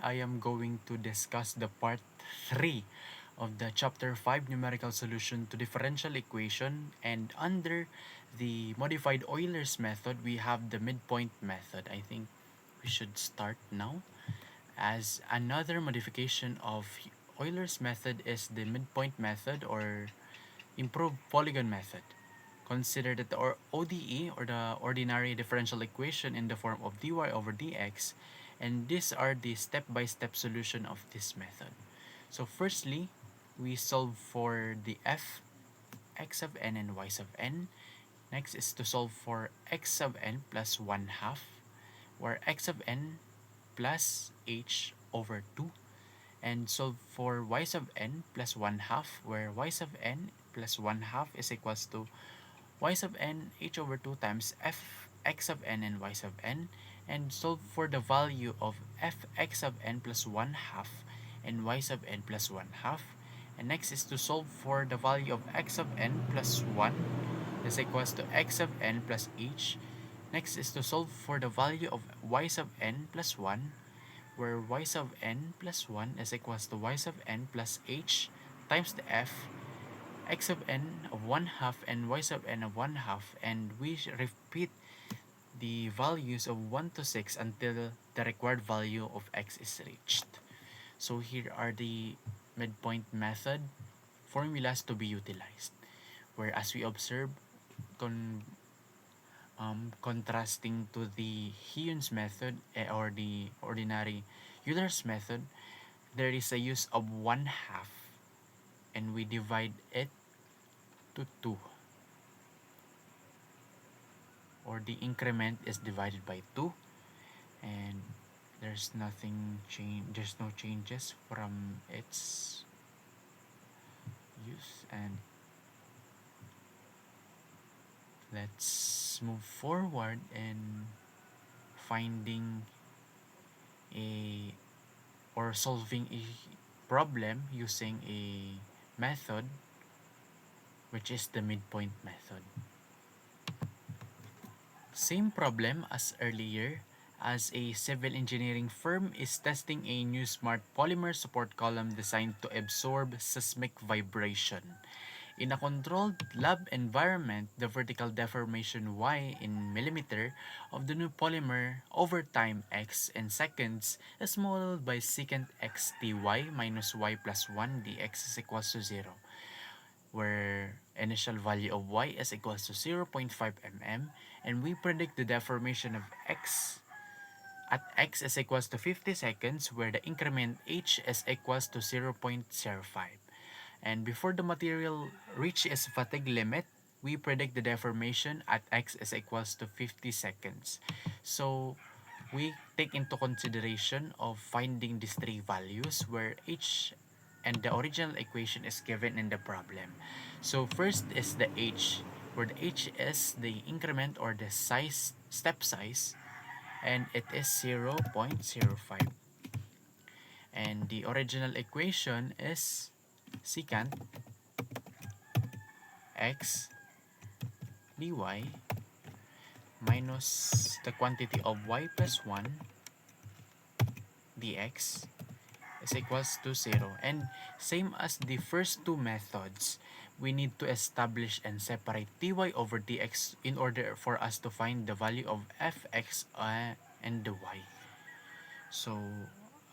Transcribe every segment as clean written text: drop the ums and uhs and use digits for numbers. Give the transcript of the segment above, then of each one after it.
I am going to discuss the part 3 of the chapter 5 numerical solution to differential equation, and under the modified Euler's method we have the midpoint method. I think we should start now, as another modification of Euler's method is the midpoint method or improved polygon method. Consider that the ODE, or the ordinary differential equation, in the form of dy over dx, and these are the step-by-step solution of this method. So firstly, we solve for the f x of n and y sub n. Next is to solve for x sub n plus 1 half, where x of n plus h over 2, and solve for y sub n plus 1 half, where y sub n plus 1 half is equals to y sub n h over 2 times f x sub n and y sub n, and solve for the value of f x sub n plus 1 half and y sub n plus 1 half. And next is to solve for the value of x sub n plus 1 is equals to x sub n plus h. Next is to solve for the value of y sub n plus 1, where y sub n plus 1 is equals to y sub n plus h times the f x sub n of 1 half and y sub n of 1 half, and we repeat the values of 1 to 6 until the required value of x is reached. So here are the midpoint method formulas to be utilized, where as we observe, contrasting to the Hion's method, or the ordinary Euler's method, there is a use of 1 half, and we divide it to 2, or the increment is divided by 2, and there's no changes from its use. And let's move forward in finding a or solving a problem using a method which is the midpoint method. Same problem as earlier, as a civil engineering firm is testing a new smart polymer support column designed to absorb seismic vibration. In a controlled lab environment, the vertical deformation y in millimeter of the new polymer over time x in seconds is modeled by secant x dy minus y plus 1 dx is equals to 0, where initial value of y is equals to 0.5 mm, and we predict the deformation of x at x is equals to 50 seconds, where the increment h is equals to 0.05. And before the material reaches fatigue limit, we predict the deformation at x is equals to 50 seconds. So we take into consideration of finding these three values, where h and the original equation is given in the problem. So first is the h, where the h is the increment or the step size, and it is 0.05. And the original equation is secant x dy minus the quantity of y plus 1 dx is equals to 0. And same as the first two methods, we need to establish and separate dy over dx in order for us to find the value of fx and the y. So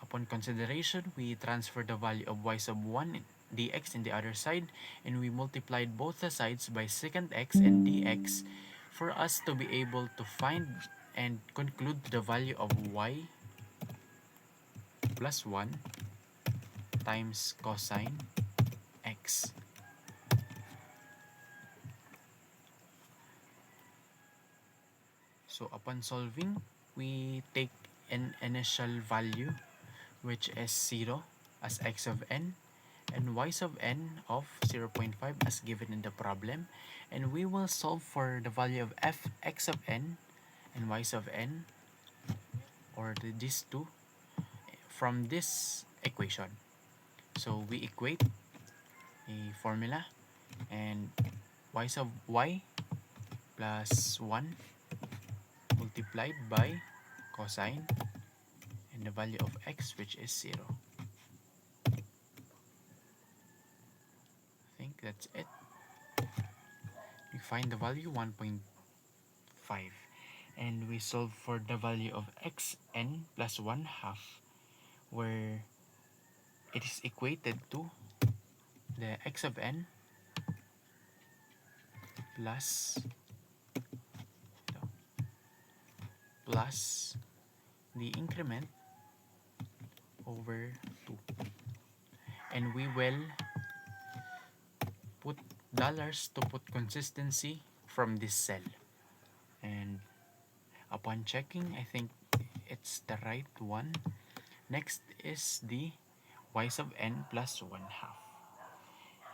upon consideration, we transfer the value of y sub 1 dx in the other side, and we multiplied both the sides by secant x and dx for us to be able to find and conclude the value of y plus 1 times cosine x. So upon solving, we take an initial value which is 0 as x of n and y sub n of 0.5 as given in the problem, and we will solve for the value of f x of n and y sub n, or these two, from this equation. So we equate a formula, and y sub y plus 1 multiplied by cosine, and and the value of x, which is 0. I think that's it. We find the value 1.5, and we solve for the value of xn plus 1 half, where it is equated to the x of n plus plus the increment over 2. And we will put dollars to put consistency from this cell. And upon checking, I think it's the right one. Next is the y sub n plus 1 half.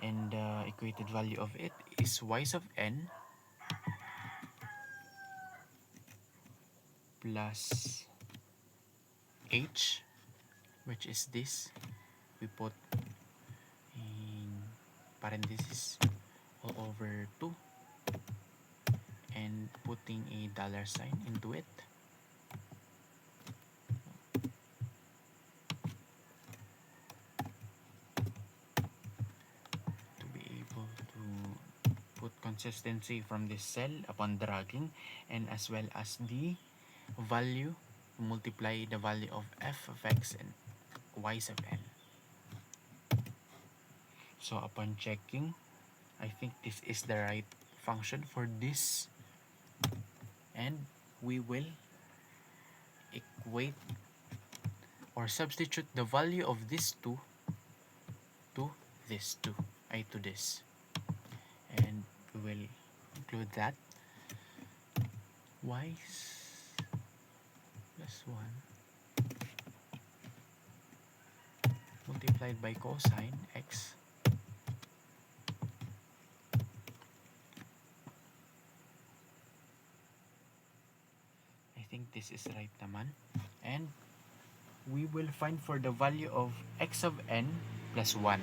And the equated value of it is y sub n plus h, which is this. We put in parentheses all over 2 and putting a dollar sign into it. To be able to put consistency from this cell upon dragging, and as well as the value, multiply the value of f of x and y sub n. So upon checking, I think this is the right function for this, and we will equate or substitute the value of this 2 to this 2, to this, and we will include that y plus 1 multiplied by cosine x I think this is right naman. And we will find for the value of x of n plus 1,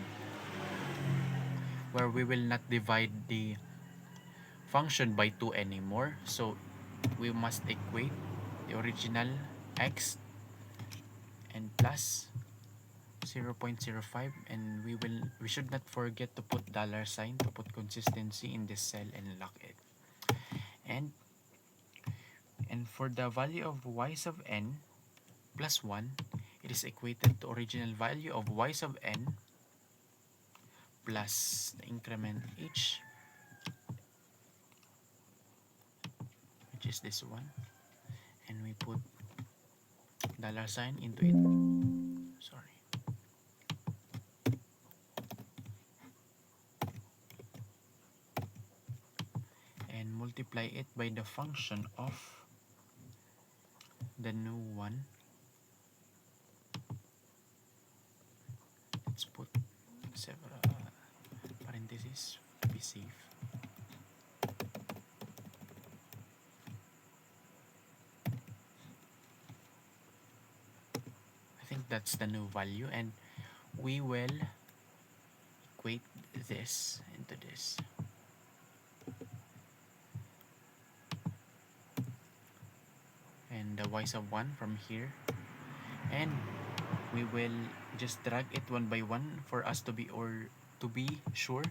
where we will not divide the function by 2 anymore. So we must equate the original x and plus 0.05, and we should not forget to put dollar sign to put consistency in this cell and lock it. And for the value of y sub n plus 1, it is equated to original value of y sub n plus the increment h, which is this one, and we put dollar sign into it. Sorry. And multiply it by the function of the new one. Let's put several parentheses to be safe. I think that's the new value, and we will equate this into this. And the y sub 1 from here, and we will just drag it one by one for us to be sure,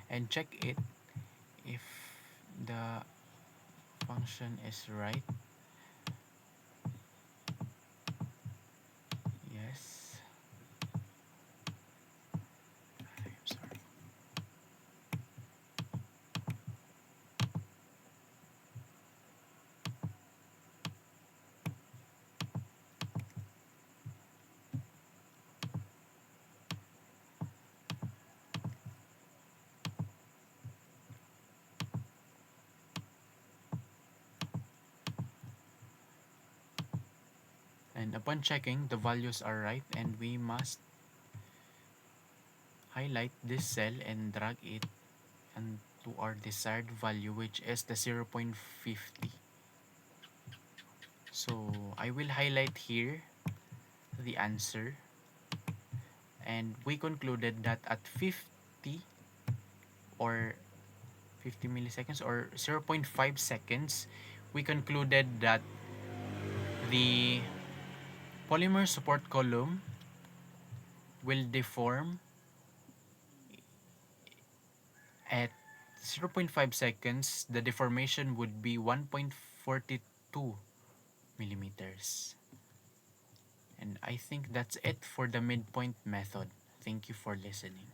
and check it if the function is right. Yes. I'm sorry. And upon checking, the values are right, and we must highlight this cell and drag it to our desired value, which is the 0.50. So I will highlight here the answer, and we concluded that at 50 or 50 milliseconds or 0.5 seconds, we concluded that the Polymer support column will deform at 0.5 seconds. The deformation would be 1.42 millimeters. And I think that's it for the midpoint method. Thank you for listening.